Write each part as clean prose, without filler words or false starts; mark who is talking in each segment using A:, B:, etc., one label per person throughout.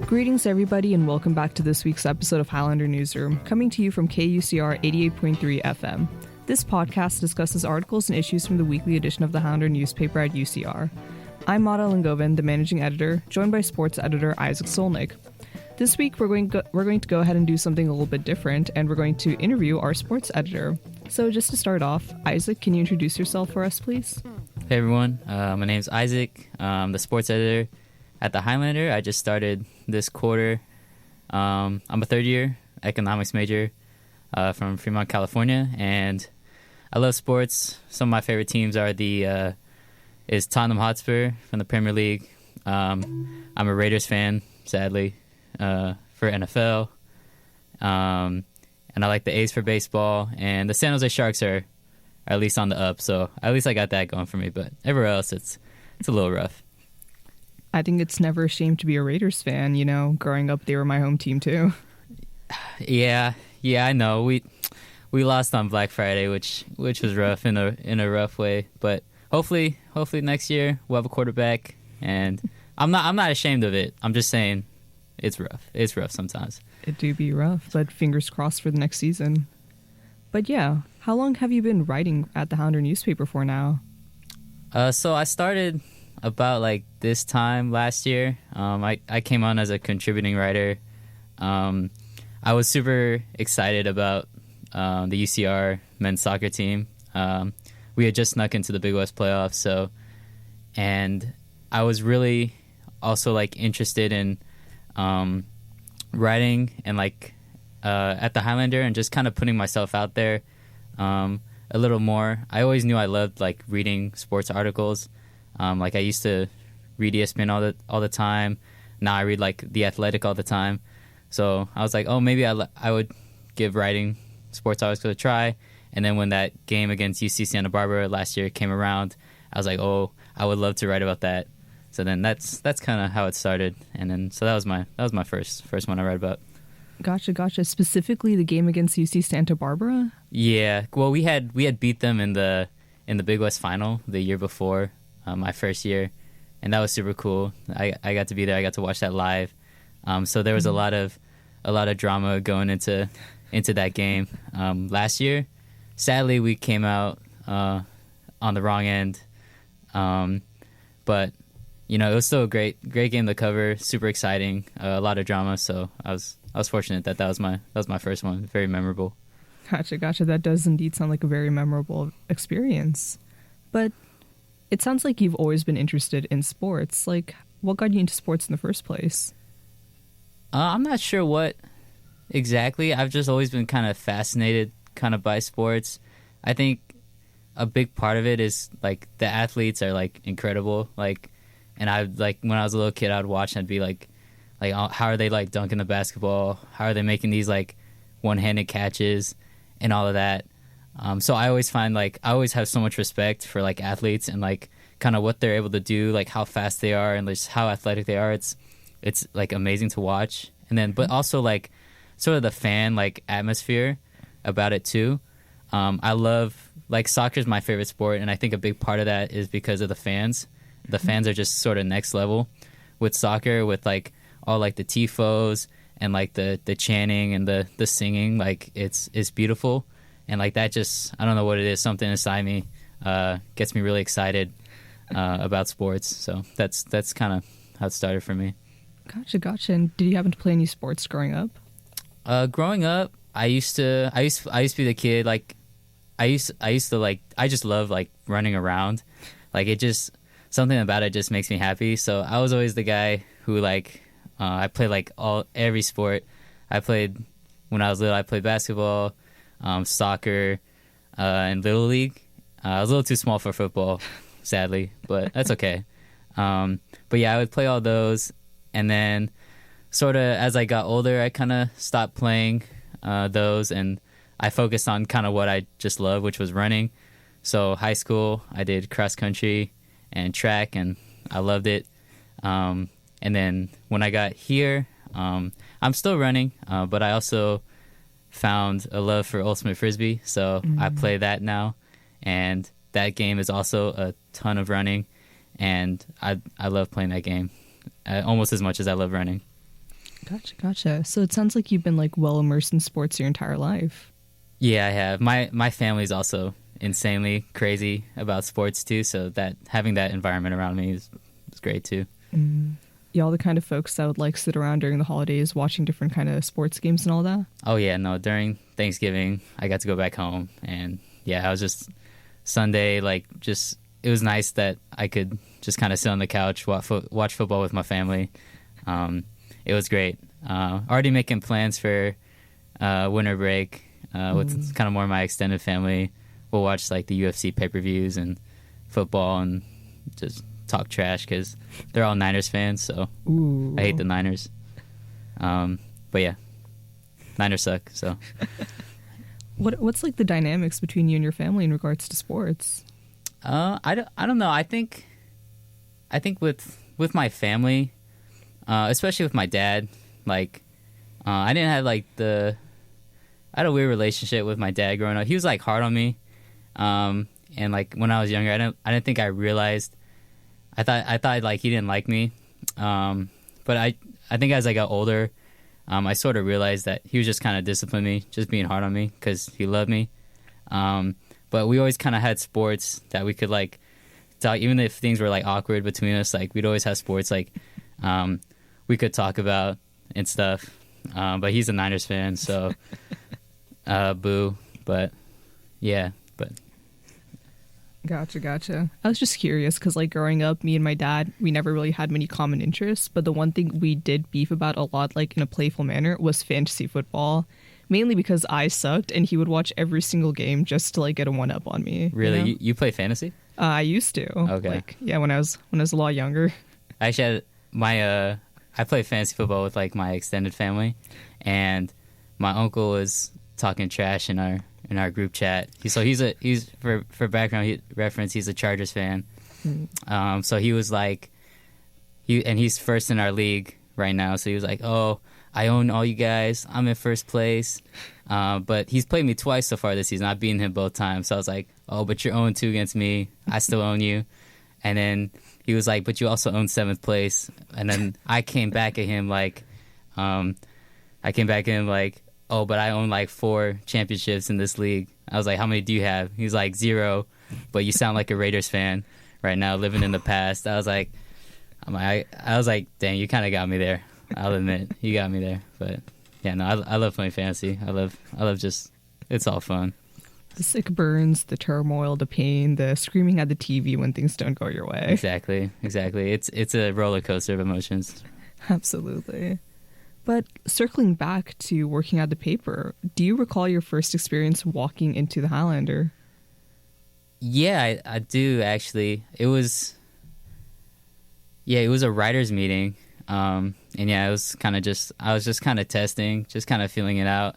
A: Greetings, everybody, and welcome back to this week's episode of Highlander Newsroom, coming to you from KUCR 88.3 FM. This podcast discusses articles and issues from the weekly edition of the Highlander Newspaper at UCR. I'm Mara Lingovan, the managing editor, joined by sports editor Isaac Solnick. This week, we're going to go ahead and do something a little bit different, and we're going to interview our sports editor. So just to start off, Isaac, can you introduce yourself for us, please?
B: Hey, everyone. My name's Isaac. I'm the sports editor at the Highlander. I just started this quarter. I'm a third-year economics major from Fremont, California, and I love sports. Some of my favorite teams are is Tottenham Hotspur from the Premier League. I'm a Raiders fan, sadly, for NFL. And I like the A's for baseball, and the San Jose Sharks are at least on the up, so at least I got that going for me, but everywhere else, it's a little rough.
A: I think it's never a shame to be a Raiders fan. You know, growing up, they were my home team too.
B: Yeah, I know. We lost on Black Friday, which was rough in a rough way. But hopefully next year we'll have a quarterback. And I'm not ashamed of it. I'm just saying it's rough. It's rough sometimes.
A: It do be rough, but fingers crossed for the next season. But yeah, how long have you been writing at the Highlander Newspaper for now?
B: So I started about like this time last year. I came on as a contributing writer. I was super excited about the UCR men's soccer team. We had just snuck into the Big West playoffs, and I was really also like interested in writing and like at the Highlander and just kind of putting myself out there a little more. I always knew I loved like reading sports articles. Like I used to read ESPN all the time. Now I read like The Athletic all the time. So I was like, oh, maybe I would give writing sports articles a try. And then when that game against UC Santa Barbara last year came around, I was like, oh, I would love to write about that. So then that's kind of how it started. And then so that was my first one I read about.
A: Gotcha. Specifically the game against UC Santa Barbara?
B: Yeah. Well, we had beat them in the Big West final the year before. My first year, and that was super cool. I got to be there. I got to watch that live. So there was a lot of drama going into that game. Last year, sadly, we came out on the wrong end. But you know, it was still a great game to cover. Super exciting. A lot of drama. So I was fortunate that was my first one. Very memorable.
A: Gotcha. That does indeed sound like a very memorable experience. But it sounds like you've always been interested in sports. Like, what got you into sports in the first place?
B: I'm not sure what exactly. I've just always been kind of fascinated by sports. I think a big part of it is, like, the athletes are, like, incredible. Like, and I, like, when I was a little kid, I'd watch and I'd be like, how are they, like, dunking the basketball? How are they making these, like, one-handed catches and all of that? So I always find, like, I always have so much respect for, like, athletes and, like, kind of what they're able to do, like, how fast they are and just how athletic they are. It's like, amazing to watch. And then, but also, like, sort of the fan, like, atmosphere about it, too. I love, like, soccer is my favorite sport, and I think a big part of that is because of the fans. The fans are just sort of next level with soccer, with, like, all, like, the tifos and, like, the chanting and the singing. Like, it's beautiful. And, like, that just, I don't know what it is, something inside me gets me really excited about sports. So that's kind of how it started for me.
A: Gotcha. And did you happen to play any sports growing up?
B: Growing up, I used to be the kid, like, I used to, like, I just love, like, running around. Like, it just, something about it just makes me happy. So I was always the guy who, like, I played, like, every sport. When I was little, I played basketball, soccer, and Little League. I was a little too small for football, sadly, but that's okay. But yeah, I would play all those, and then sort of as I got older, I kind of stopped playing those, and I focused on kind of what I just love, which was running. So high school, I did cross country and track, and I loved it. And then when I got here, I'm still running, but I also found a love for Ultimate Frisbee, so I play that now, and that game is also a ton of running, and I love playing that game almost as much as I love running.
A: Gotcha. So it sounds like you've been like well immersed in sports your entire life.
B: Yeah, I have. My family's also insanely crazy about sports too, so that having that environment around me is great too.
A: Y'all the kind of folks that would like sit around during the holidays watching different kind of sports games and all that?
B: Oh yeah, no, during Thanksgiving I got to go back home, and yeah, I was just Sunday, like, just it was nice that I could just kind of sit on the couch, watch football with my family. It was great. Already making plans for winter break with kind of more of my extended family. We'll watch like the UFC pay-per-views and football and just talk trash because they're all Niners fans, so I hate the Niners. But yeah, Niners suck. So
A: what's like the dynamics between you and your family in regards to sports?
B: I don't know. I think with my family, especially with my dad, like I didn't have like I had a weird relationship with my dad growing up. He was like hard on me, and like when I was younger, I didn't think I realized. I thought like he didn't like me, but I think as I got older, I sort of realized that he was just kind of disciplining me, just being hard on me because he loved me. But we always kind of had sports that we could like talk, even if things were like awkward between us. Like we'd always have sports like we could talk about and stuff. But he's a Niners fan, so boo. But yeah, but.
A: Gotcha. I was just curious because, like, growing up, me and my dad, we never really had many common interests. But the one thing we did beef about a lot, like, in a playful manner, was fantasy football. Mainly because I sucked and he would watch every single game just to, like, get a one-up on me.
B: Really?
A: You know?
B: You play fantasy?
A: I used to.
B: Okay.
A: Like, yeah, when I was a lot younger.
B: I actually had I play fantasy football with, like, my extended family. And my uncle was talking trash in our group chat. He's for background reference, he's a Chargers fan. So he was like, he's first in our league right now. So he was like, "Oh, I own all you guys. I'm in first place." But he's played me twice so far this season. I've beaten him both times. So I was like, "Oh, but you're 0-2 against me. I still own you." And then he was like, "But you also own 7th place." And then I came back at him like, "Oh, but I own like 4 championships in this league." I was like, "How many do you have?" He's like, "0, but you sound like a Raiders fan right now, living in the past." I was like, "Dang, you kind of got me there." I'll admit, you got me there. But yeah, no, I love playing fantasy. I love just, it's all fun.
A: The sick burns, the turmoil, the pain, the screaming at the TV when things don't go your way.
B: Exactly. It's a roller coaster of emotions.
A: Absolutely. But circling back to working at the paper, do you recall your first experience walking into the Highlander?
B: Yeah, I do actually. It was a writers' meeting, and yeah, it was kind of I was just kind of testing, just kind of feeling it out,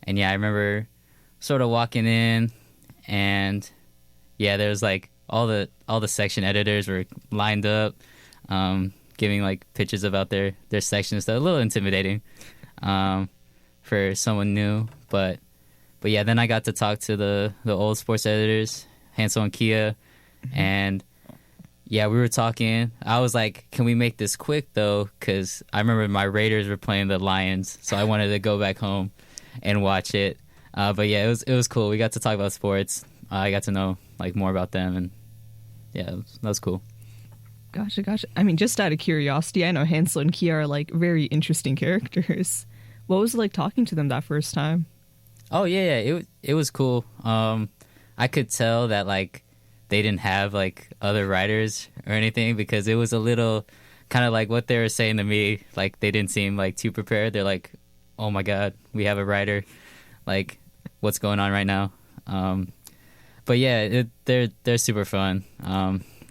B: and yeah, I remember sort of walking in, and yeah, there was like all the section editors were lined up. Giving like pitches about their section and stuff. A little intimidating for someone new, but yeah, then I got to talk to the old sports editors, Hansel and Kia, and yeah, we were talking. I was like, "Can we make this quick though?" Because I remember my Raiders were playing the Lions, so I wanted to go back home and watch it. But yeah, it was cool. We got to talk about sports. I got to know like more about them, and yeah, that was cool.
A: Gotcha. I mean, just out of curiosity, I know Hansel and Kia are like very interesting characters. What was it like talking to them that first time?
B: Oh yeah, it was cool. I could tell that like they didn't have like other writers or anything because it was a little kind of like what they were saying to me. Like they didn't seem like too prepared. They're like, "Oh my God, we have a writer. Like, what's going on right now?" But yeah, they're super fun.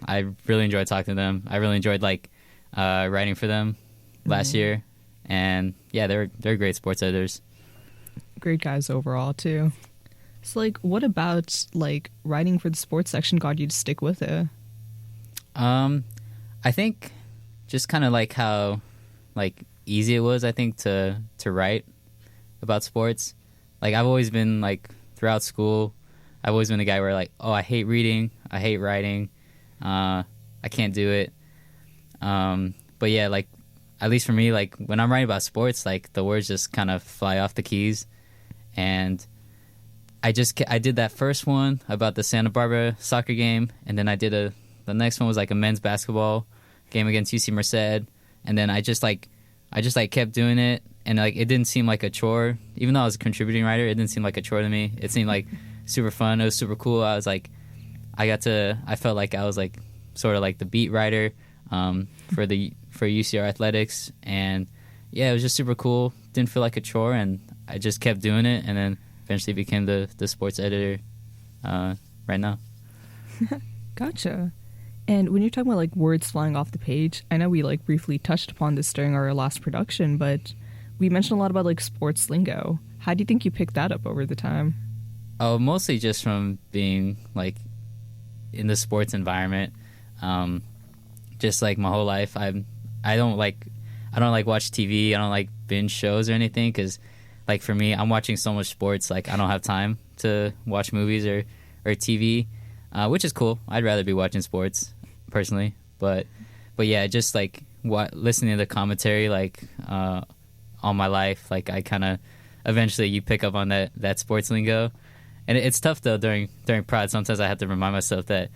B: I really enjoyed talking to them. I really enjoyed like writing for them last year, and yeah, they're great sports editors.
A: Great guys overall too. So like, what about like writing for the sports section got you to stick with it?
B: I think just kind of like how like easy it was. I think to write about sports. Like I've always been like throughout school, I've always been the guy where like, "Oh, I hate reading, I hate writing. I can't do it." But yeah, like at least for me, like when I'm writing about sports, like the words just kind of fly off the keys. And I did that first one about the Santa Barbara soccer game, and then the next one was like a men's basketball game against UC Merced, and then I just kept doing it, and like it didn't seem like a chore. Even though I was a contributing writer, it didn't seem like a chore to me. It seemed like super fun. It was super cool. I felt like I was like sort of like the beat writer for UCR athletics, and yeah, it was just super cool. Didn't feel like a chore, and I just kept doing it, and then eventually became the sports editor right now.
A: Gotcha. And when you're talking about like words flying off the page, I know we like briefly touched upon this during our last production, but we mentioned a lot about like sports lingo. How do you think you picked that up over the time?
B: Oh, mostly just from being like in the sports environment. Just like my whole life, I don't like watch TV. I don't like binge shows or anything, because like for me, I'm watching so much sports. Like I don't have time to watch movies or TV, which is cool. I'd rather be watching sports personally, but yeah, just like listening to the commentary like all my life. Like I kind of eventually you pick up on that sports lingo, and it's tough though during prod. Sometimes I have to remind myself that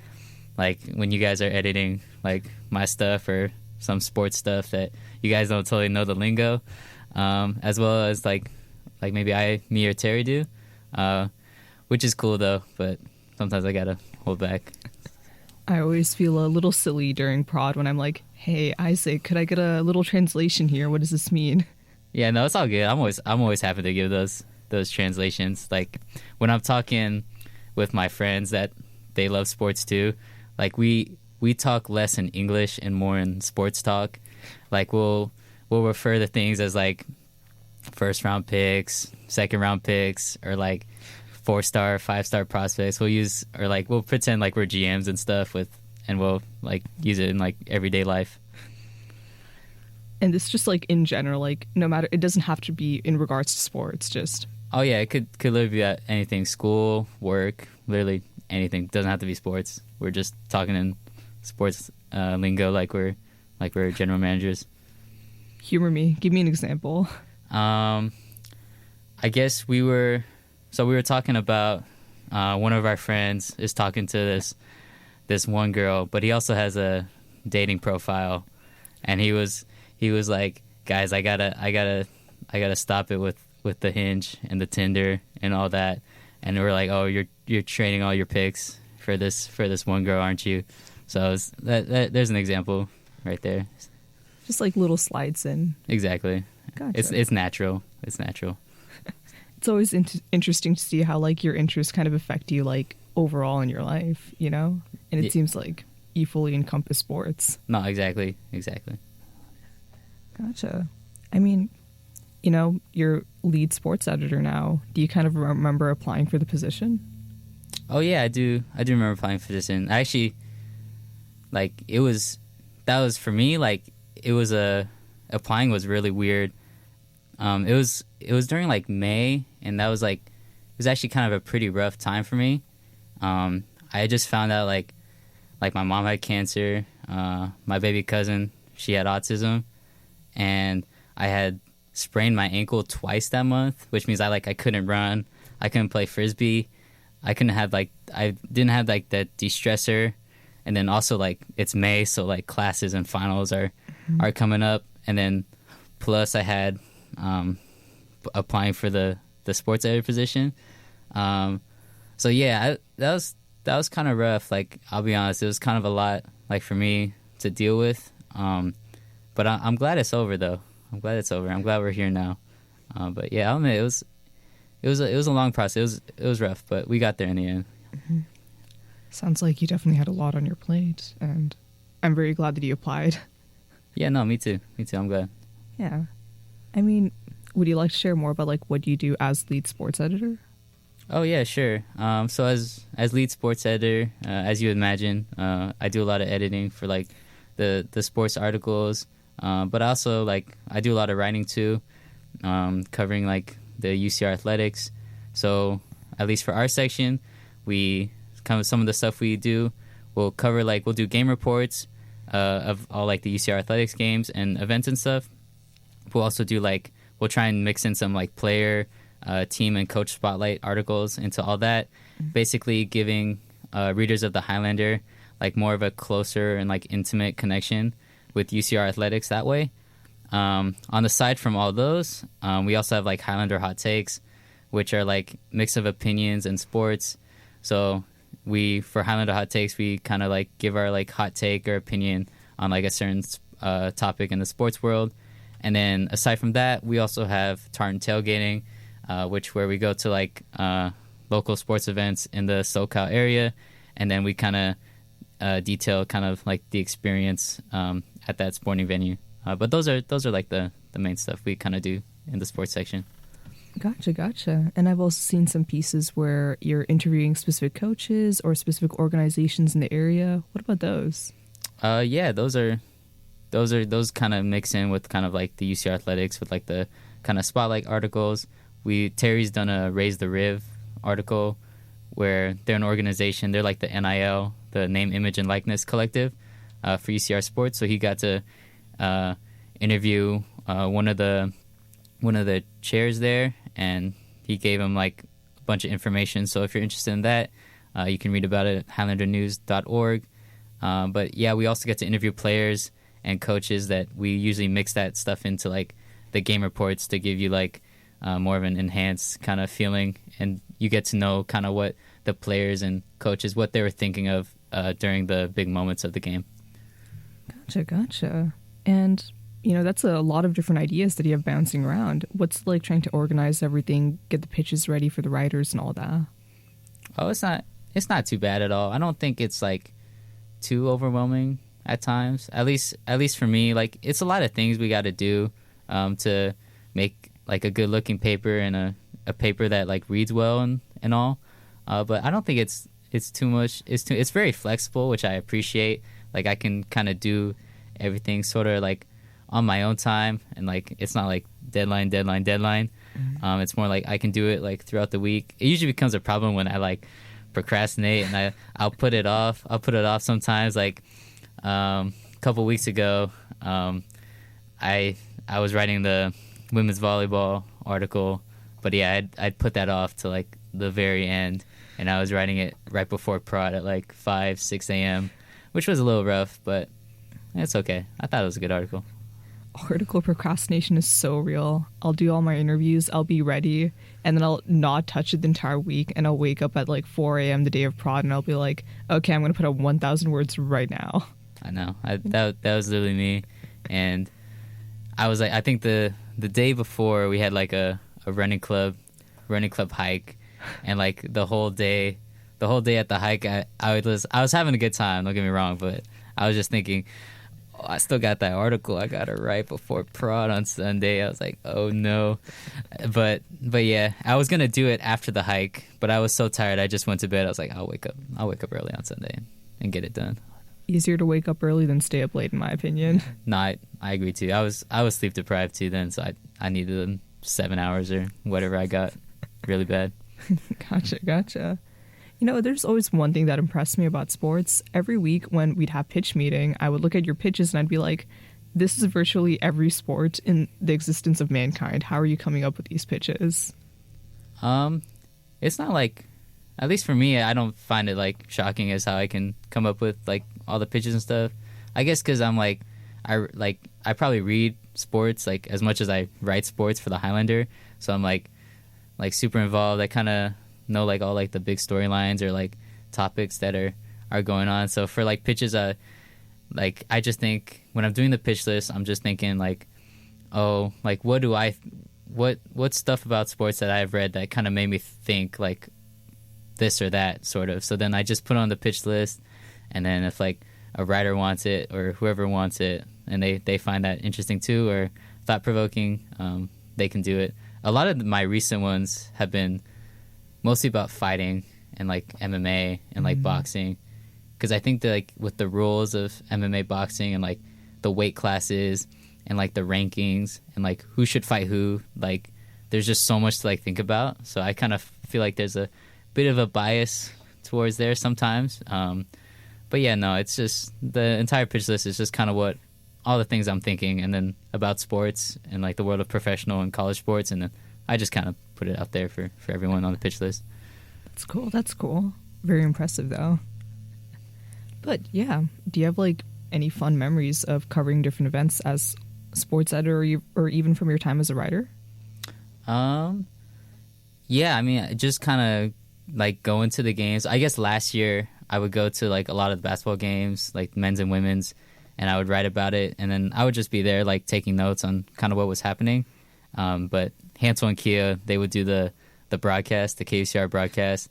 B: like when you guys are editing like my stuff or some sports stuff, that you guys don't totally know the lingo, as well as like maybe me or Terry do, which is cool though, but sometimes I gotta hold back.
A: I always feel a little silly during prod when I'm like, hey, Isaac, could I get a little translation here? What does this mean? Yeah,
B: no, it's all good. I'm always happy to give those translations. Like when I'm talking with my friends that they love sports too, like we talk less in English and more in sports talk. Like we'll refer to things as like first round picks, second round picks, or like 4-star, 5-star prospects. We'll pretend like we're GMs and stuff and we'll like use it in like everyday life.
A: And it's just like in general, like no matter, it doesn't have to be in regards to sports, just.
B: Oh yeah, it could literally be at anything, school, work, literally anything. It doesn't have to be sports. We're just talking in sports lingo like we're general managers.
A: Humor me. Give me an example.
B: I guess we were talking about one of our friends is talking to this one girl, but he also has a dating profile, and he was like, guys, I gotta stop it with the Hinge and the Tinder and all that. And we're like, oh, you're trading all your pics for this one girl, aren't you? So there's an example right there.
A: Just like little slides in.
B: Exactly.
A: Gotcha.
B: It's natural. It's natural.
A: It's always interesting to see how like your interests kind of affect you like overall in your life, you know? And it seems like you fully encompass sports.
B: No, exactly.
A: Gotcha. I mean, you know, you're lead sports editor now. Do you kind of remember applying for the position?
B: Oh yeah, I do remember applying for the position. I actually, like, that was for me, like, applying was really weird. It was during like May, and that was like, it was actually kind of a pretty rough time for me. I had just found out like my mom had cancer, my baby cousin, she had autism, and I had sprained my ankle twice that month, which means I couldn't run, I couldn't play frisbee, I didn't have like that de-stressor, and then also like it's May, so like classes and finals are coming up, and then plus I had applying for the sports editor position. So yeah, that was kind of rough. Like, I'll be honest, it was kind of a lot like for me to deal with. But I'm glad it's over though. I'm glad it's over. I'm glad we're here now. But yeah, I'll admit it was a long process. It was rough, but we got there in the end.
A: Mm-hmm. Sounds like you definitely had a lot on your plate, and I'm very glad that you applied.
B: Yeah, no, me too. I'm glad.
A: Yeah. I mean, would you like to share more about like what you do as lead sports editor?
B: Oh yeah, sure. So as lead sports editor, as you imagine, I do a lot of editing for like the sports articles, but also like I do a lot of writing too, covering like the UCR athletics. So at least for our section, we kind of some of the stuff we do, we'll cover, like we'll do game reports, of all like the UCR athletics games and events and stuff. We'll also do we'll try and mix in some like player, team, and coach spotlight articles into all that, basically giving readers of the Highlander like more of a closer and like intimate connection with UCR athletics that way. On the side from all those, we also have like Highlander hot takes, which are like mix of opinions and sports. So for Highlander hot takes, we kind of like give our like hot take or opinion on like a certain topic in the sports world. And then aside from that, we also have Tartan Tailgating, where we go to like local sports events in the SoCal area, and then we kind of detail kind of like the experience at that sporting venue. But those are like the main stuff we kind of do in the sports section.
A: Gotcha. And I've also seen some pieces where you're interviewing specific coaches or specific organizations in the area. What about those?
B: Yeah, those kind of mix in with kind of like the UCR athletics with like the kind of spotlight articles. Terry's done a Raise the Riv article where they're an organization. They're like the NIL, the Name, Image, and Likeness Collective for UCR Sports. So he got to interview one of the chairs there, and he gave him like a bunch of information. So if you're interested in that, you can read about it at highlandernews.org. But yeah, we also get to interview players and coaches that we usually mix that stuff into like the game reports to give you like more of an enhanced kind of feeling, and you get to know kind of what the players and coaches, what they were thinking of during the big moments of the game.
A: Gotcha. And that's a lot of different ideas that you have bouncing around. What's like trying to organize everything, get the pitches ready for the writers and all that?
B: Oh, it's not too bad at all. I don't think it's like too overwhelming at times. At least for me, like it's a lot of things we got to do to make like a good looking paper and a paper that like reads well and all. But I don't think it's too much. It's very flexible, which I appreciate. Like I can kind of do everything sort of like on my own time, and like it's not like deadline. Mm-hmm. It's more like I can do it like throughout the week. It usually becomes a problem when I like procrastinate, and I'll put it off. Sometimes. Like a couple weeks ago, I was writing the women's volleyball article, but yeah, I'd put that off to like the very end, and I was writing it right before prod at like 5-6 a.m., which was a little rough, but it's okay. I thought it was a good article.
A: Article procrastination is so real. I'll do all my interviews, I'll be ready, and then I'll not touch it the entire week, and I'll wake up at like 4 a.m. the day of prod, and I'll be like, okay, I'm going to put out 1,000 words right now.
B: I know. That was literally me. And I was like, I think the day before we had like a running club hike, and like the whole day at the hike, I was having a good time, don't get me wrong, but I was just thinking, I still got that article I got to write before prod on Sunday. I was like, oh no. But yeah, I was going to do it after the hike, but I was so tired I just went to bed. I was like, I'll wake up early on Sunday and get it done.
A: Easier to wake up early than stay up late, in my opinion.
B: No, I agree too. I was sleep deprived too then, so I needed them 7 hours or whatever I got really bad.
A: Gotcha. There's always one thing that impressed me about sports. Every week when we'd have pitch meeting, I would look at your pitches and I'd be like, this is virtually every sport in the existence of mankind. How are you coming up with these pitches?
B: It's not like, at least for me, I don't find it like shocking as how I can come up with like all the pitches and stuff. I guess because I'm like, I probably read sports like as much as I write sports for the Highlander. So I'm like super involved. I kind of know like all like the big storylines or like topics that are going on. So for like pitches, I just think when I'm doing the pitch list, I'm just thinking like, oh, like what stuff about sports that I've read that kind of made me think like this or that sort of. So then I just put on the pitch list, and then if like a writer wants it or whoever wants it and they find that interesting too or thought provoking, they can do it. A lot of my recent ones have been mostly about fighting and like MMA and like boxing, because I think that like with the rules of MMA boxing and like the weight classes and like the rankings and like who should fight who, like there's just so much to like think about. So I kind of feel like there's a bit of a bias towards there sometimes, But yeah, no, it's just the entire pitch list is just kind of what all the things I'm thinking, and then about sports and like the world of professional and college sports, and then I just kind of put it out there for everyone on the pitch list.
A: That's cool. That's cool. Very impressive, though. But yeah, do you have like any fun memories of covering different events as sports editor, or even from your time as a writer?
B: Yeah, I mean, just kind of like going to the games. I guess last year I would go to like a lot of the basketball games, like men's and women's, and I would write about it, and then I would just be there like taking notes on kind of what was happening. But Hansel and Kia, they would do the broadcast, the KUCR broadcast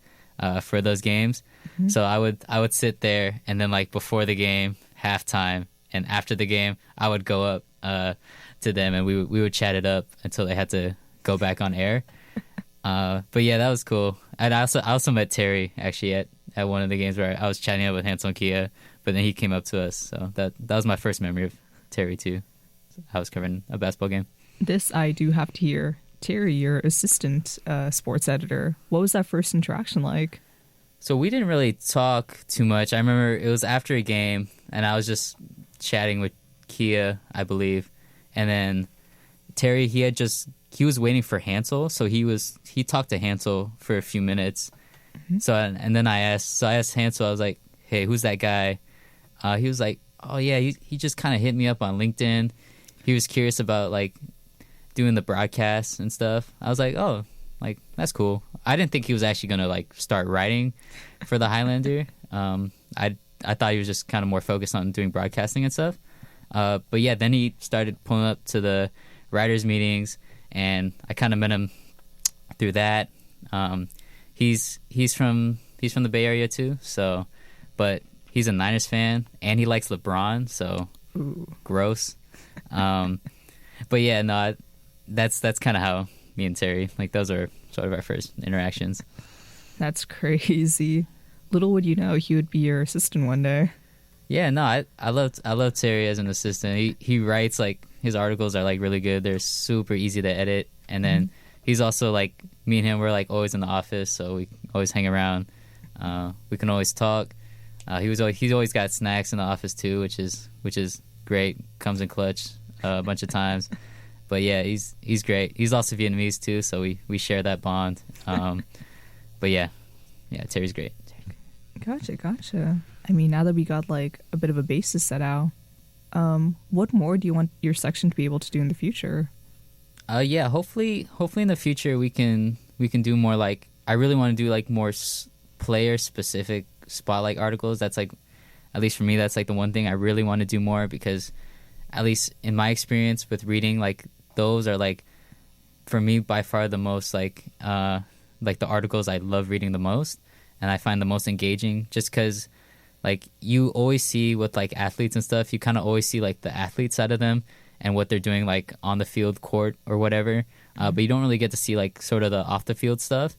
B: for those games. Mm-hmm. So I would sit there, and then like before the game, halftime, and after the game, I would go up to them, and we would chat it up until they had to go back on air. But yeah, that was cool. And I also met Terry actually at one of the games where I was chatting up with Hansel and Kia, but then he came up to us. So that was my first memory of Terry too. I was covering a basketball game. This I do have to hear. Terry, your assistant sports editor, what was that first interaction like? So we didn't really talk too much. I remember it was after a game, and I was just chatting with Kia, I believe. And then Terry, he was waiting for Hansel, so he talked to Hansel for a few minutes. Mm-hmm. So and then I asked Hansel, I was like, hey, who's that guy? He was like, oh yeah, he just kind of hit me up on LinkedIn. He was curious about like doing the broadcasts and stuff. I was like, oh, like that's cool. I didn't think he was actually gonna like start writing for the Highlander. I thought he was just kind of more focused on doing broadcasting and stuff. But yeah, then he started pulling up to the writers meetings, and I kind of met him through that. He's from the Bay Area too, so but he's a Niners fan and he likes LeBron, so ooh, gross. But yeah, no, that's kind of how me and Terry, like, those are sort of our first interactions. That's crazy. Little would you know he would be your assistant one day. Yeah, no, I love Terry as an assistant. He writes, like, his articles are like really good. They're super easy to edit, and then he's also like, me and him, we're like always in the office, so we always hang around. We can always talk. He's always got snacks in the office too, which is great. Comes in clutch a bunch of times. But yeah, he's great. He's also Vietnamese too, so we share that bond. But yeah, Terry's great. Gotcha. I mean, now that we got like a bit of a basis set out, what more do you want your section to be able to do in the future? Yeah, hopefully in the future we can do more, like, I really want to do like more player specific spotlight articles. That's like, at least for me, that's like the one thing I really want to do more, because at least in my experience with reading, like, those are like, for me, by far the most like the articles I love reading the most, and I find the most engaging, just because like you always see with like athletes and stuff, you kind of always see like the athlete side of them and what they're doing like on the field, court, or whatever, but you don't really get to see like sort of the off the field stuff.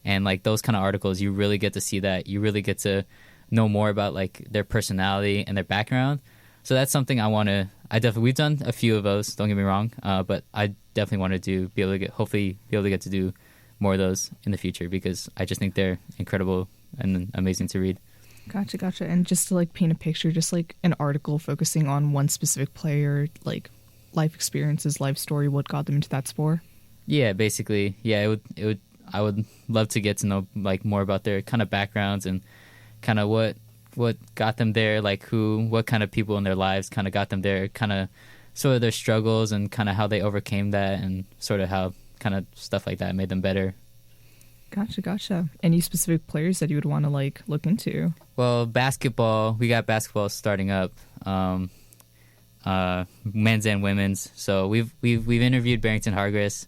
B: And like those kind of articles, you really get to see that. You really get to know more about like their personality and their background. So that's something we've done a few of those, don't get me wrong, but I definitely want to hopefully be able to get to do more of those in the future, because I just think they're incredible and amazing to read. Gotcha. And just to like paint a picture, just like an article focusing on one specific player, like life experiences, life story, what got them into that sport. Yeah, basically. Yeah, I would love to get to know like more about their kind of backgrounds and kind of what got them there, like what kind of people in their lives kind of got them there, kind of sort of their struggles and kind of how they overcame that, and sort of how kind of stuff like that made them better. Gotcha. Any specific players that you would want to like look into? Well, basketball, we got basketball starting up, men's and women's. So we've interviewed Barrington Hargress,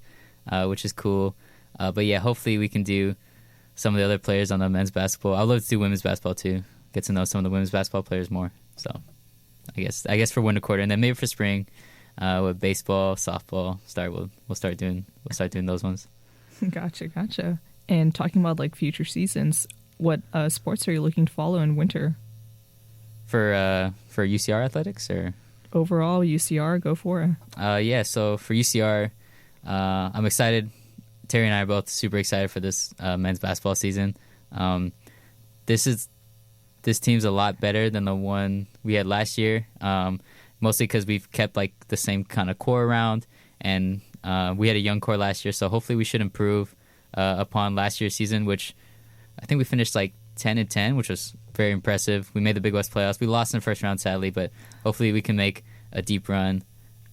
B: which is cool. But yeah, hopefully we can do some of the other players on the men's basketball. I'd love to do women's basketball too. Get to know some of the women's basketball players more. So I guess for winter quarter, and then maybe for spring, with baseball, softball, we'll start doing those ones. Gotcha. And talking about like future seasons, what sports are you looking to follow in winter? For UCR athletics, or overall UCR, go for it. Yeah. So for UCR, I'm excited. Terry and I are both super excited for this men's basketball season. This is this team's a lot better than the one we had last year, mostly because we've kept like the same kind of core around, and we had a young core last year, so hopefully we should improve upon last year's season, which I think we finished like 10-10, which was very impressive. We made the Big West playoffs. We lost in the first round, sadly, but hopefully we can make a deep run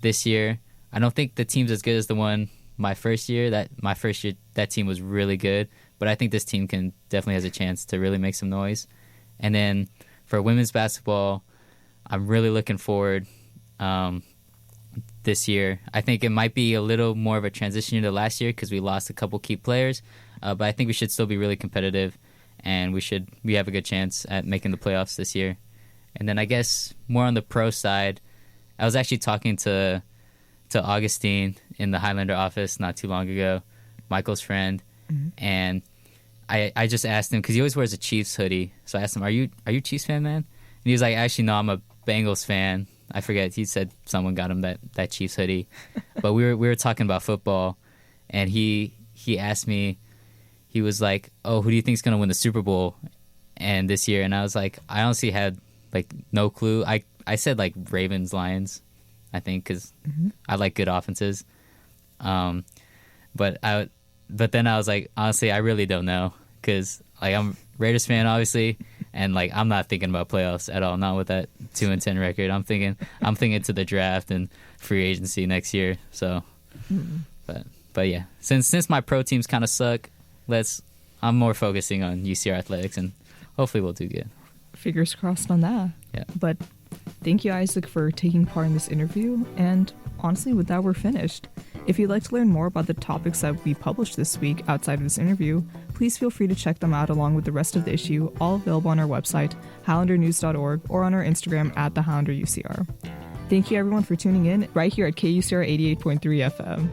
B: this year. I don't think the team's as good as the one my first year. That team was really good, but I think this team definitely has a chance to really make some noise. And then for women's basketball, I'm really looking forward this year. I think it might be a little more of a transition year to last year because we lost a couple key players, but I think we should still be really competitive, and we have a good chance at making the playoffs this year. And then I guess more on the pro side, I was actually talking to Augustine in the Highlander office not too long ago, Michael's friend, and I just asked him, because he always wears a Chiefs hoodie, so I asked him, are you a Chiefs fan, man? And he was like, actually, no, I'm a Bengals fan. I forget, he said someone got him that Chiefs hoodie. But we were talking about football, and he asked me, he was like, oh, who do you think's going to win the Super Bowl and this year? And I was like, I honestly had like no clue. I said like Ravens, Lions, I think, because I like good offenses. But then I was like, honestly, I really don't know, because like I'm a Raiders fan, obviously, and like I'm not thinking about playoffs at all. Not with that 2-10 record. I'm thinking to the draft and free agency next year. So, but yeah, since my pro teams kind of suck, I'm more focusing on UCR athletics, and hopefully we'll do good.
A: Fingers crossed on that.
B: Yeah.
A: But thank you, Isaac, for taking part in this interview. And honestly, with that, we're finished. If you'd like to learn more about the topics that we published this week outside of this interview, please feel free to check them out along with the rest of the issue, all available on our website, highlandernews.org, or on our Instagram at the Highlander UCR. Thank you, everyone, for tuning in right here at KUCR 88.3 FM.